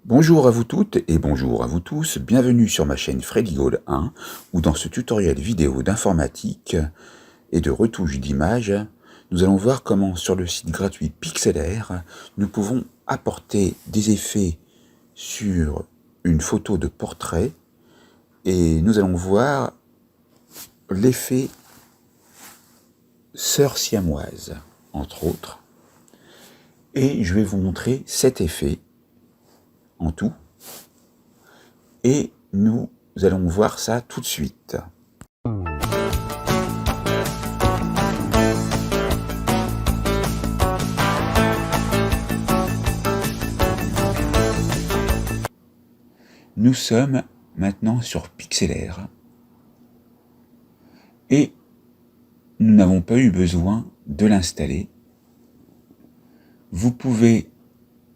Bonjour à vous toutes et bonjour à vous tous, bienvenue sur ma chaîne Freddy Gold 1 où dans ce tutoriel vidéo d'informatique et de retouche d'images, nous allons voir comment sur le site gratuit Pixlr, nous pouvons apporter des effets sur une photo de portrait et nous allons voir l'effet sœur siamoise, entre autres. Et je vais vous montrer cet effet en tout. Et nous allons voir ça tout de suite. Nous sommes maintenant sur Pixlr et nous n'avons pas eu besoin de l'installer. Vous pouvez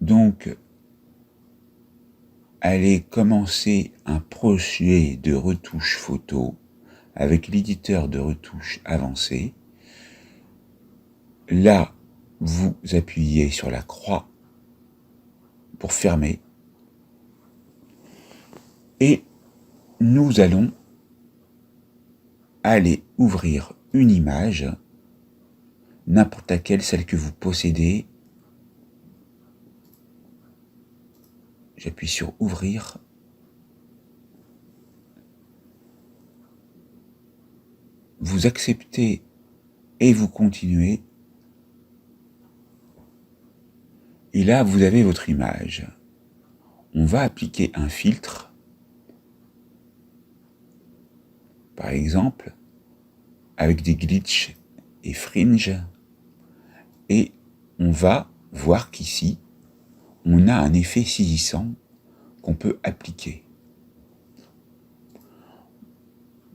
donc aller commencer un projet de retouche photo avec l'éditeur de retouche avancé. Là, vous appuyez sur la croix pour fermer et nous allons aller ouvrir une image, n'importe laquelle, celle que vous possédez. J'appuie sur ouvrir. Vous acceptez et vous continuez. Et là, vous avez votre image. On va appliquer un filtre. Par exemple, avec des glitches et fringe. Et on va voir qu'ici, on a un effet saisissant qu'on peut appliquer.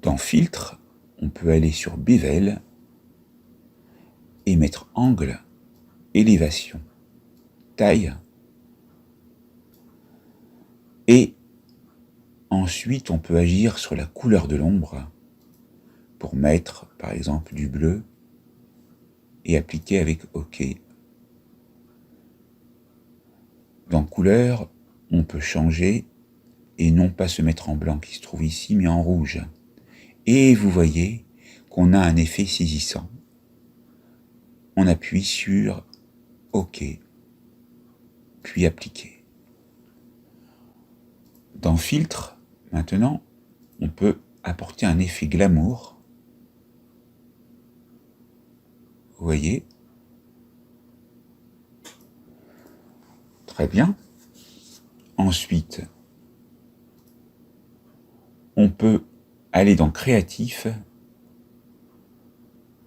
Dans Filtre, on peut aller sur Bevel et mettre Angle, Élévation, Taille. Et ensuite, on peut agir sur la couleur de l'ombre pour mettre, par exemple, du bleu et appliquer avec OK. Dans Couleur, on peut changer et non pas se mettre en blanc qui se trouve ici, mais en rouge. Et vous voyez qu'on a un effet saisissant. On appuie sur OK, puis Appliquer. Dans Filtre, maintenant, on peut apporter un effet glamour. Vous voyez? Très bien. Ensuite, on peut aller dans Créatif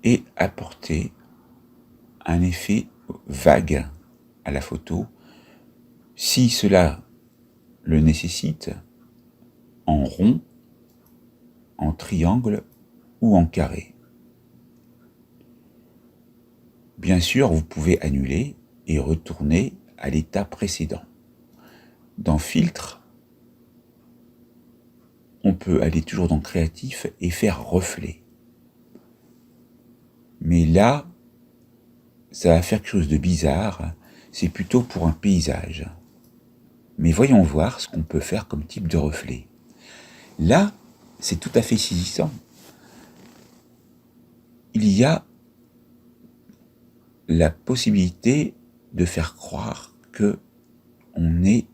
et apporter un effet vague à la photo, si cela le nécessite, en rond, en triangle ou en carré. Bien sûr, vous pouvez annuler et retourner à l'état précédent. Dans Filtre, on peut aller toujours dans Créatif et faire Reflet. Mais là, ça va faire quelque chose de bizarre, c'est plutôt pour un paysage. Mais voyons voir ce qu'on peut faire comme type de reflet. Là, c'est tout à fait saisissant. Il y a la possibilité de faire croire que on est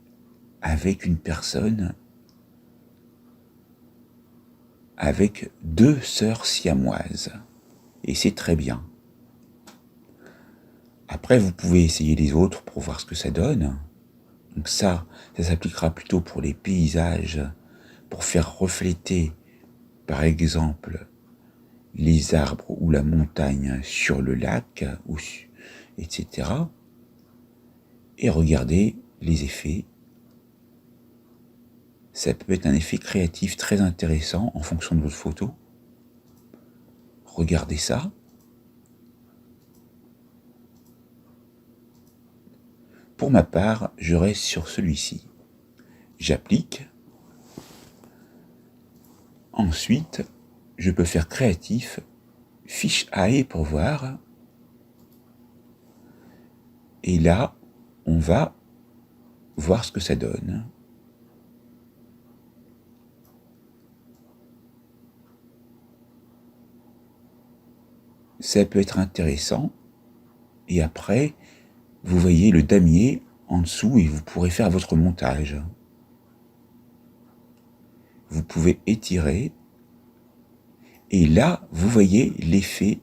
avec une personne avec deux sœurs siamoises. Et c'est très bien. Après, vous pouvez essayer les autres pour voir ce que ça donne. Donc ça s'appliquera plutôt pour les paysages, pour faire refléter, par exemple, les arbres ou la montagne sur le lac, etc. Et regardez les effets. Ça peut être un effet créatif très intéressant en fonction de votre photo. Regardez ça. Pour ma part, je reste sur celui-ci. J'applique. Ensuite, je peux faire créatif, fiche AI pour voir. Et là, on va voir ce que ça donne. Ça peut être intéressant. Et après, vous voyez le damier en dessous et vous pourrez faire votre montage. Vous pouvez étirer. Et là, vous voyez l'effet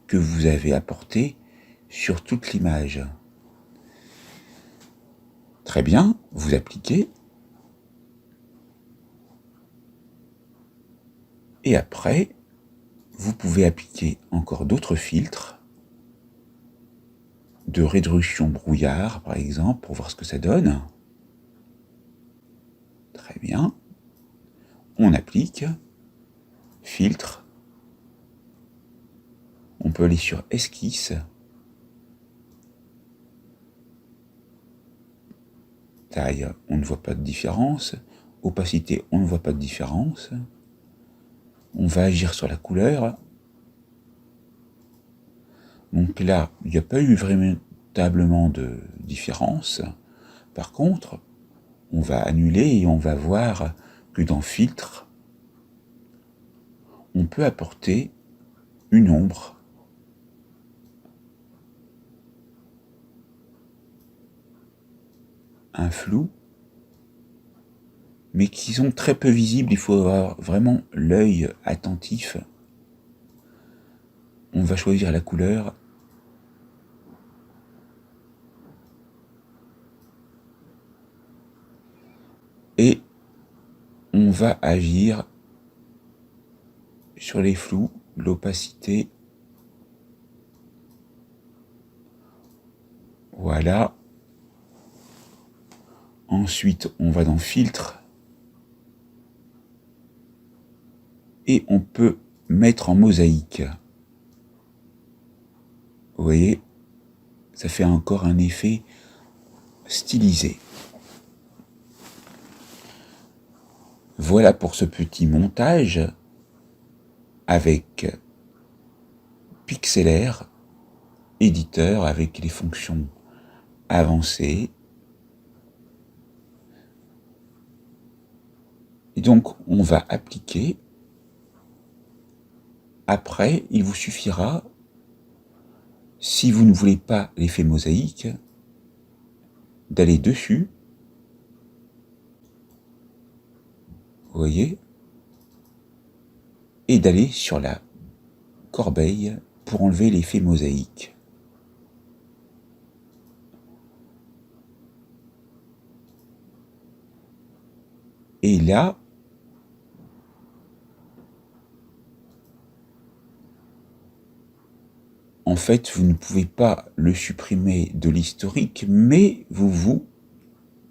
que vous avez apporté sur toute l'image. Très bien, vous appliquez. Et après, vous pouvez appliquer encore d'autres filtres, de réduction brouillard par exemple, pour voir ce que ça donne. Très bien. On applique, filtre. On peut aller sur esquisse. Taille, on ne voit pas de différence. Opacité, on ne voit pas de différence. On va agir sur la couleur. Donc là, il n'y a pas eu véritablement de différence. Par contre, on va annuler et on va voir que dans Filtre, on peut apporter une ombre. Un flou, mais qui sont très peu visibles. Il faut avoir vraiment l'œil attentif. On va choisir la couleur. Et on va agir sur les flous, l'opacité. Voilà. Ensuite, on va dans Filtre. Et on peut mettre en mosaïque. Vous voyez, ça fait encore un effet stylisé. Voilà pour ce petit montage avec Pixlr, éditeur avec les fonctions avancées. Et donc, on va appliquer. Après, il vous suffira, si vous ne voulez pas l'effet mosaïque, d'aller dessus. Vous voyez, et d'aller sur la corbeille pour enlever l'effet mosaïque. Et là, en fait, vous ne pouvez pas le supprimer de l'historique, mais vous vous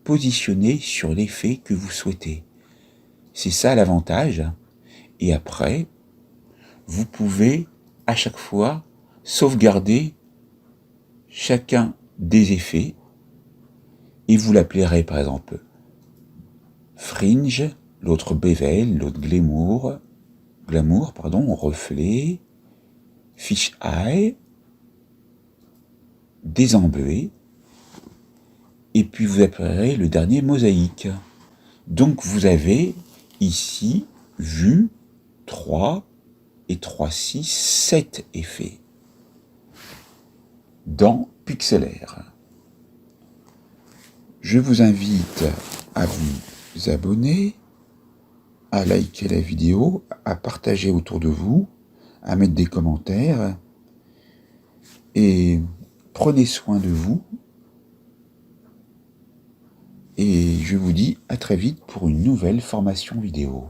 positionnez sur l'effet que vous souhaitez. C'est ça l'avantage. Et après, vous pouvez à chaque fois sauvegarder chacun des effets et vous l'appellerez par exemple Fringe, l'autre Bevel, l'autre Glamour, Reflet, Fish Eye, Désembué, et puis vous appellerez le dernier Mosaïque. Donc vous avez ici vu 3 et 3, 6, 7 effets dans Pixlr. Je vous invite à vous abonner, à liker la vidéo, à partager autour de vous, à mettre des commentaires, et prenez soin de vous. Et je vous dis à très vite pour une nouvelle formation vidéo.